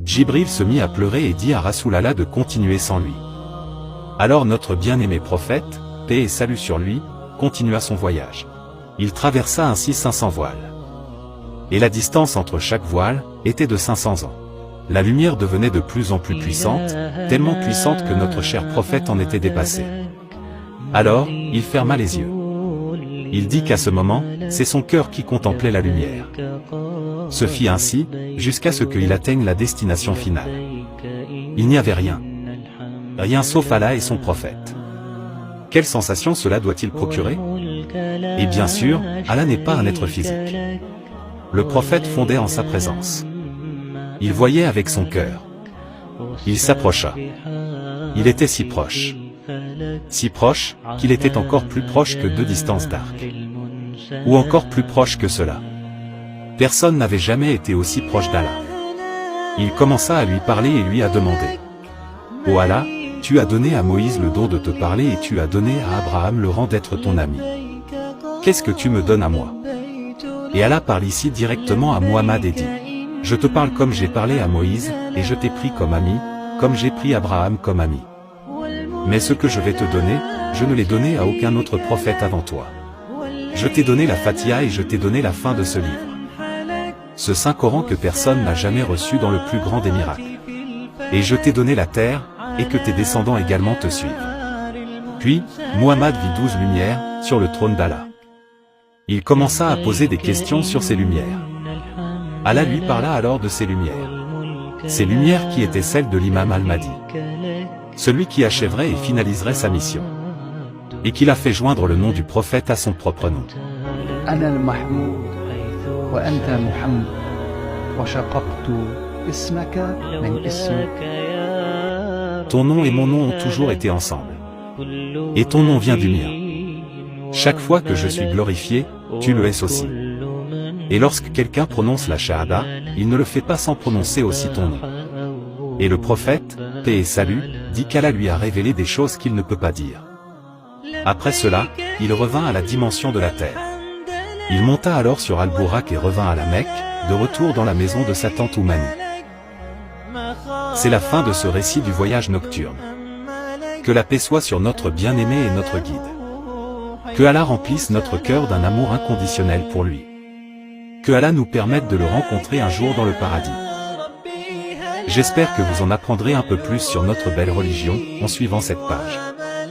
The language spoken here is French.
Djibril se mit à pleurer et dit à Rasulallah de continuer sans lui. Alors notre bien-aimé prophète, paix et salut sur lui, continua son voyage. Il traversa ainsi 500 voiles. Et la distance entre chaque voile était de 500 ans. La lumière devenait de plus en plus puissante, tellement puissante que notre cher prophète en était dépassé. Alors, il ferma les yeux. Il dit qu'à ce moment, c'est son cœur qui contemplait la lumière. Ce fit ainsi, jusqu'à ce qu'il atteigne la destination finale. Il n'y avait rien. Rien sauf Allah et son prophète. Quelle sensation cela doit-il procurer? Et bien sûr, Allah n'est pas un être physique. Le prophète fondait en sa présence. Il voyait avec son cœur. Il s'approcha. Il était si proche. Si proche, qu'il était encore plus proche que 2 distances d'arc. Ou encore plus proche que cela. Personne n'avait jamais été aussi proche d'Allah. Il commença à lui parler et lui a demandé. « Ô Allah, tu as donné à Moïse le don de te parler et tu as donné à Abraham le rang d'être ton ami. Qu'est-ce que tu me donnes à moi ?» Et Allah parle ici directement à Muhammad et dit, « Je te parle comme j'ai parlé à Moïse, et je t'ai pris comme ami, comme j'ai pris Abraham comme ami. Mais ce que je vais te donner, je ne l'ai donné à aucun autre prophète avant toi. Je t'ai donné la Fatiha et je t'ai donné la fin de ce livre. Ce Saint-Coran que personne n'a jamais reçu dans le plus grand des miracles. Et je t'ai donné la terre, et que tes descendants également te suivent. » Puis, Muhammad vit 12 lumières, sur le trône d'Allah. Il commença à poser des questions sur ces lumières. Allah lui parla alors de ces lumières. Ces lumières qui étaient celles de l'imam al-Mahdi. Celui qui achèverait et finaliserait sa mission. Et qu'il a fait joindre le nom du prophète à son propre nom. Ton nom et mon nom ont toujours été ensemble. Et ton nom vient du mien. Chaque fois que je suis glorifié, tu le es aussi. Et lorsque quelqu'un prononce la shahada, il ne le fait pas sans prononcer aussi ton nom. Et le prophète, paix et salut, dit qu'Allah lui a révélé des choses qu'il ne peut pas dire. Après cela, il revint à la dimension de la terre. Il monta alors sur Al-Bourak et revint à la Mecque, de retour dans la maison de sa tante Oumani. C'est la fin de ce récit du voyage nocturne. Que la paix soit sur notre bien-aimé et notre guide. Que Allah remplisse notre cœur d'un amour inconditionnel pour lui. Que Allah nous permette de le rencontrer un jour dans le paradis. J'espère que vous en apprendrez un peu plus sur notre belle religion, en suivant cette page.